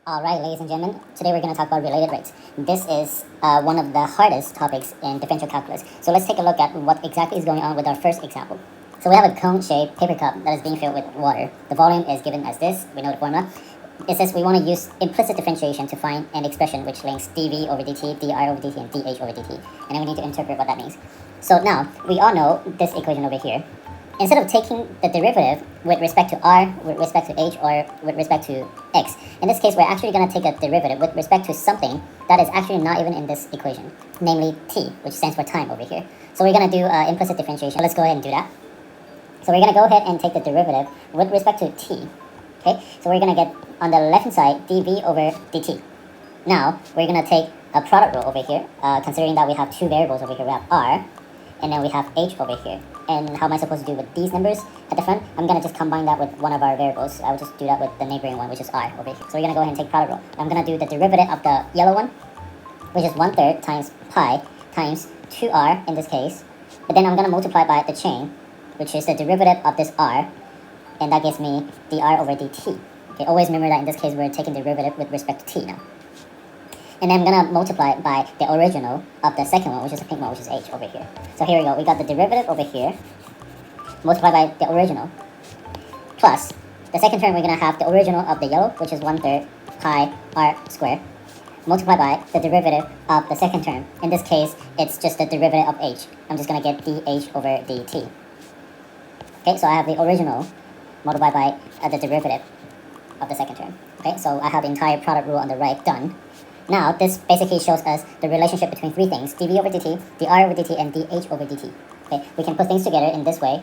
Alright, ladies and gentlemen, today we're going to talk about related rates. This is one of the hardest topics in differential calculus. So let's take a look at what exactly is going on with our first example. So we have a cone-shaped paper cup that is being filled with water. The volume is given as this. We know the formula. It says we want to use implicit differentiation to find an expression which links dv over dt, dr over dt, and dh over dt. And then we need to interpret what that means. So now, we all know this equation over here. Instead of taking the derivative with respect to r, with respect to h, or with respect to x, in this case we're actually going to take a derivative with respect to something that is actually not even in this equation, namely t, which stands for time over here. So we're going to do implicit differentiation. Let's go ahead and do that. So we're going to go ahead and take the derivative with respect to t. Okay, so we're going to get on the left hand side dv over dt. Now we're going to take a product rule over here, considering that we have two variables over here. We have r, and then we have h over here. And how am I supposed to do with these numbers at the front? I'm going to just combine that with one of our variables. I will just do that with the neighboring one, which is r over here. So we're going to go ahead and take product rule. I'm going to do the derivative of the yellow one, which is 1/3 times pi times 2r in this case. But then I'm going to multiply by the chain, which is the derivative of this r, and that gives me dr over dt. Okay, always remember that in this case we're taking derivative with respect to t now. And then I'm going to multiply by the original of the second one, which is the pink one, which is h over here. So here we go. We got the derivative over here, multiplied by the original, plus the second term we're going to have the original of the yellow, which is 1/3 pi r squared, multiplied by the derivative of the second term. In this case, it's just the derivative of h. I'm just going to get dh over dt. Okay, so I have the original multiplied by the derivative of the second term. Okay, so I have the entire product rule on the right done. Now, this basically shows us the relationship between three things, dv over dt, dr over dt, and dh over dt. Okay, we can put things together in this way.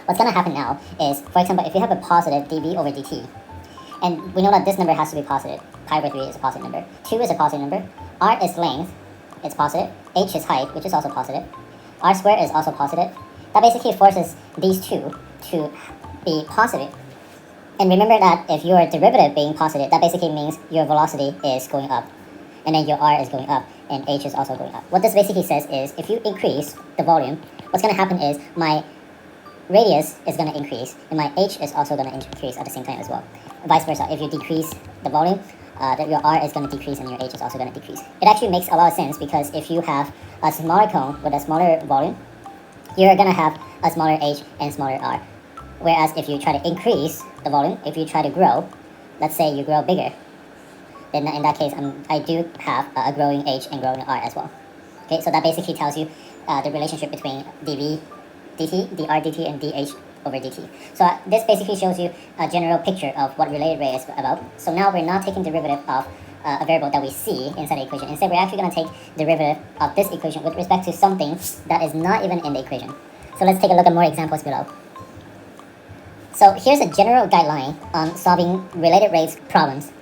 What's going to happen now is, for example, if you have a positive dv over dt, and we know that this number has to be positive, pi over 3 is a positive number, 2 is a positive number, r is length, it's positive, h is height, which is also positive, r squared is also positive. That basically forces these two to be positive. And remember that if your derivative being positive, that basically means your velocity is going up, and then your r is going up, and h is also going up. What this basically says is, if you increase the volume, what's going to happen is my radius is going to increase, and my h is also going to increase at the same time as well. Vice versa, if you decrease the volume, your r is going to decrease, and your h is also going to decrease. It actually makes a lot of sense, because if you have a smaller cone with a smaller volume, you're going to have a smaller h and smaller r. Whereas if you try to increase the volume, if you try to grow, let's say you grow bigger, then in that case, I do have a growing h and growing r as well. Okay, so that basically tells you the relationship between dv dt, dr dt, and dh over dt. So this basically shows you a general picture of what related rate is about. So now we're not taking derivative of a variable that we see inside the equation. Instead, we're actually going to take derivative of this equation with respect to something that is not even in the equation. So let's take a look at more examples below. So here's a general guideline on solving related rates problems.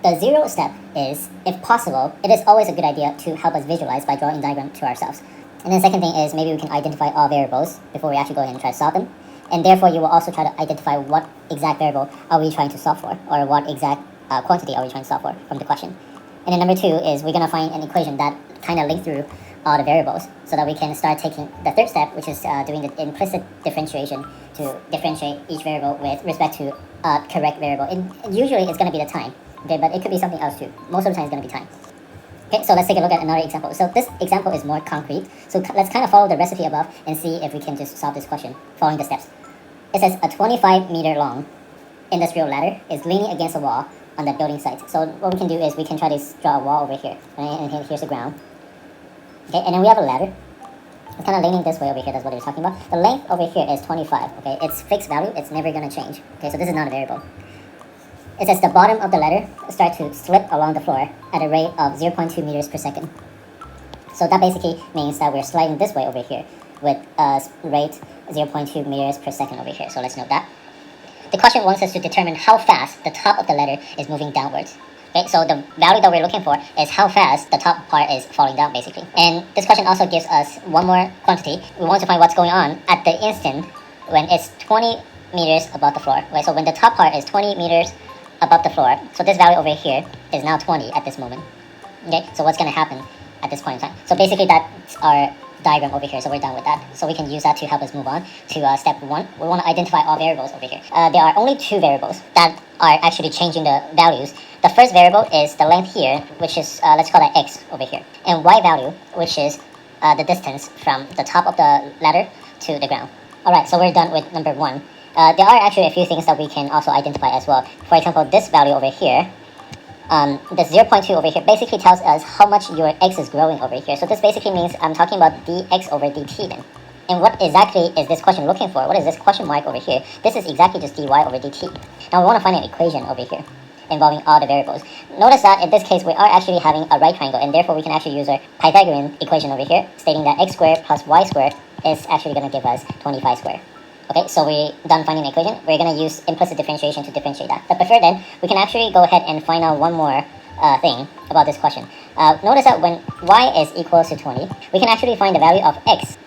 The zero step is, if possible, it is always a good idea to help us visualize by drawing a diagram to ourselves. And then the second thing is, maybe we can identify all variables before we actually go ahead and try to solve them. And therefore, you will also try to identify what exact variable are we trying to solve for, or what exact quantity are we trying to solve for from the question. And then number two is, we're going to find an equation that kind of links through all the variables, so that we can start taking the third step, which is doing the implicit differentiation to differentiate each variable with respect to a correct variable. And usually it's going to be the time, okay, but it could be something else too. Most of the time it's going to be time. Okay, so let's take a look at another example. So this example is more concrete. So let's kind of follow the recipe above and see if we can just solve this question following the steps. It says a 25-meter long industrial ladder is leaning against a wall on the building site. So what we can do is we can try to draw a wall over here, right? And here's the ground. Okay, and then we have a ladder. It's kind of leaning this way over here, that's what we're talking about. The length over here is 25, okay? It's fixed value, it's never going to change. Okay, so this is not a variable. It says the bottom of the ladder starts to slip along the floor at a rate of 0.2 meters per second. So that basically means that we're sliding this way over here with a rate 0.2 meters per second over here. So let's note that. The question wants us to determine how fast the top of the ladder is moving downwards. Okay, so the value that we're looking for is how fast the top part is falling down, basically. And this question also gives us one more quantity. We want to find what's going on at the instant when it's 20 meters above the floor. Right, so when the top part is 20 meters above the floor, so this value over here is now 20 at this moment. Okay, so what's going to happen at this point in time? So basically that's our diagram over here, so we're done with that. So we can use that to help us move on to step 1. We want to identify all variables over here. There are only 2 variables that are actually changing the values. The first variable is the length here, which is, let's call that x over here, and y value, which is the distance from the top of the ladder to the ground. Alright, so we're done with number 1. There are actually a few things that we can also identify as well. For example, this value over here, the 0.2 over here basically tells us how much your x is growing over here. So this basically means I'm talking about dx over dt then. And what exactly is this question looking for? What is this question mark over here? This is exactly just dy over dt. Now we want to find an equation over here involving all the variables. Notice that in this case we are actually having a right triangle, and therefore we can actually use our Pythagorean equation over here, stating that x squared plus y squared is actually going to give us 25 squared. Okay, so we're done finding an equation. We're going to use implicit differentiation to differentiate that. But before then, we can actually go ahead and find out one more thing about this question. Notice that when y is equal to 20, we can actually find the value of x.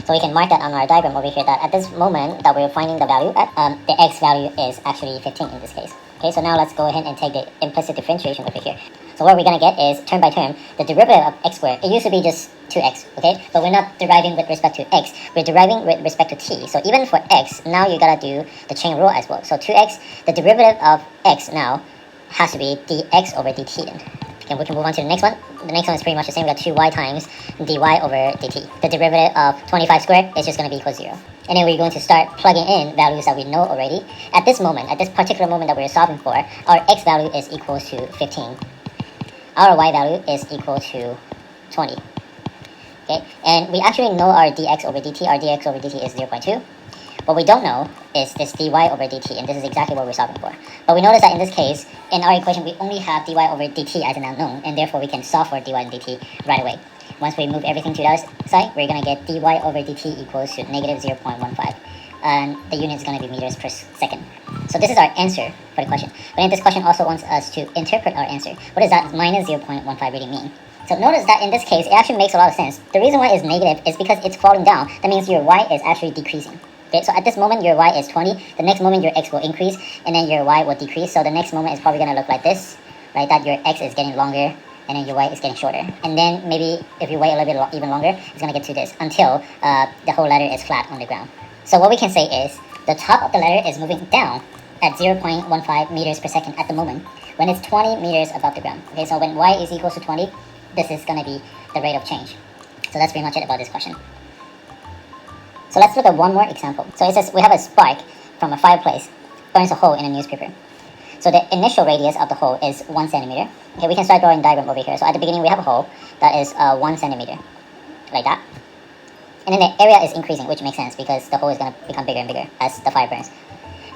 So we can mark that on our diagram over here, that at this moment that we're finding the value at, the x value is actually 15 in this case. Okay, so now let's go ahead and take the implicit differentiation over here. So what we're going to get is, term by term, the derivative of x squared. It used to be just 2x, okay? But we're not deriving with respect to x. We're deriving with respect to t. So even for x, now you got to do the chain rule as well. So 2x, the derivative of x now has to be dx over dt then. Okay, we can move on to the next one. The next one is pretty much the same. We got 2y times dy over dt. The derivative of 25 squared is just going to be equal to 0. And then we're going to start plugging in values that we know already. At this moment, at this particular moment that we're solving for, our x value is equal to 15. Our y value is equal to 20. Okay, and we actually know our dx over dt. Our dx over dt is 0.2. What we don't know is this dy over dt, and this is exactly what we're solving for. But we notice that in this case, in our equation, we only have dy over dt as an unknown, and therefore we can solve for dy and dt right away. Once we move everything to the other side, we're going to get dy over dt equals to negative 0.15. And the unit is going to be meters per second. So this is our answer for the question. But then this question also wants us to interpret our answer. What does that minus 0.15 really mean? So notice that in this case, it actually makes a lot of sense. The reason why it's negative is because it's falling down. That means your y is actually decreasing. Okay, so at this moment your y is 20, the next moment your x will increase, and then your y will decrease. So the next moment is probably going to look like this, right? That your x is getting longer, and then your y is getting shorter. And then maybe if you wait a little bit even longer, it's going to get to this until the whole ladder is flat on the ground. So what we can say is the top of the ladder is moving down at 0.15 meters per second at the moment when it's 20 meters above the ground. Okay, so when y is equal to 20, this is going to be the rate of change. So that's pretty much it about this question. So let's look at one more example. So it says we have a spark from a fireplace burns a hole in a newspaper. So the initial radius of the hole is 1 centimeter. Okay, we can start drawing a diagram over here. So at the beginning we have a hole that is 1 centimeter, like that. And then the area is increasing, which makes sense because the hole is going to become bigger and bigger as the fire burns.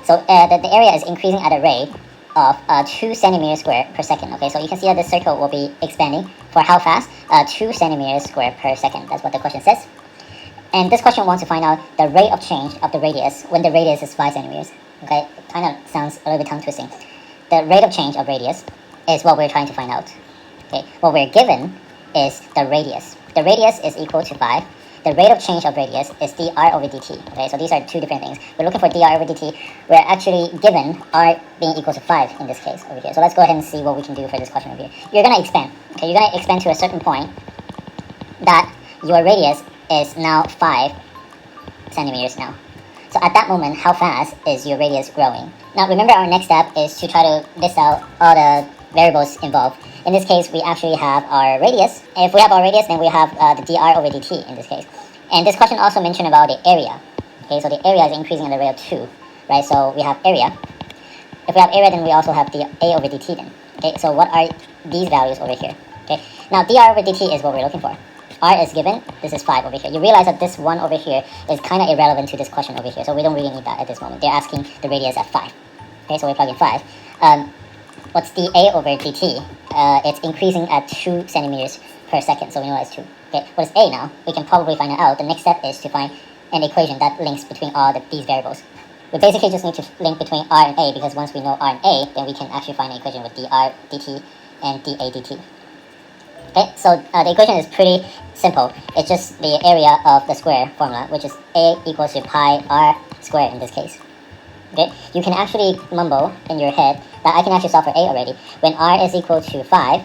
So the area is increasing at a rate of 2 centimeters square per second. Okay, so you can see that this circle will be expanding for how fast? 2 centimeters square per second. That's what the question says. And this question wants to find out the rate of change of the radius when the radius is 5 centimeters. Okay, kind of sounds a little bit tongue twisting. The rate of change of radius is what we're trying to find out. Okay, what we're given is the radius. The radius is equal to 5. The rate of change of radius is dr over dt. Okay, so these are two different things. We're looking for dr over dt. We're actually given r being equal to 5 in this case over here. So let's go ahead and see what we can do for this question over here. You're going to expand. Okay, you're going to expand to a certain point that your radius is now 5 centimeters now. So at that moment, how fast is your radius growing? Now remember, our next step is to try to list out all the variables involved. In this case, we actually have our radius. If we have our radius, then we have the dr over dt in this case. And this question also mentioned about the area. Okay, so the area is increasing at the rate of 2, right? So we have area. If we have area, then we also have the a over dt then. Okay, so what are these values over here? Okay, now dr over dt is what we're looking for. R is given, this is 5 over here. You realize that this 1 over here is kind of irrelevant to this question over here, so we don't really need that at this moment. They're asking the radius at 5. Okay, so we plug in 5. What's the a over dt? It's increasing at 2 centimeters per second, so we know that's 2. Okay, what is a now? We can probably find it out. The next step is to find an equation that links between all these variables. We basically just need to link between r and a, because once we know r and a, then we can actually find an equation with dr dt and dA dt. Okay, so the equation is pretty simple. It's just the area of the square formula, which is a equals to pi r squared in this case. Okay, you can actually mumble in your head that I can actually solve for a already. When r is equal to 5,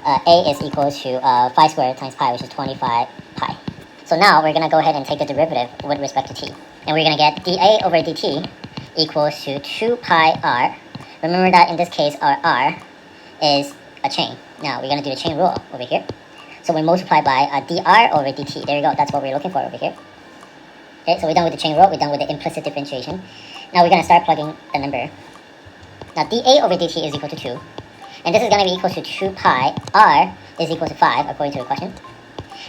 a is equal to 5 squared times pi, which is 25 pi. So now we're going to go ahead and take the derivative with respect to t. And we're going to get dA over dt equals to 2 pi r. Remember that in this case, our r is a chain. Now we're going to do the chain rule over here. So we multiply by dr over dt. There you go. That's what we're looking for over here. Okay, so we're done with the chain rule. We're done with the implicit differentiation. Now we're going to start plugging the number. Now dA over dt is equal to 2. And this is going to be equal to 2 pi r is equal to 5 according to the question.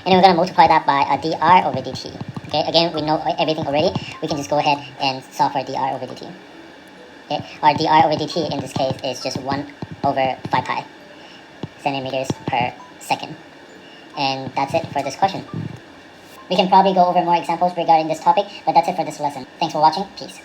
And then we're going to multiply that by dr over dt. Okay, again, we know everything already. We can just go ahead and solve for dr over dt. Okay, our dr over dt in this case is just 1 over 5 pi centimeters per second. And that's it for this question. We can probably go over more examples regarding this topic, but that's it for this lesson. Thanks for watching. Peace.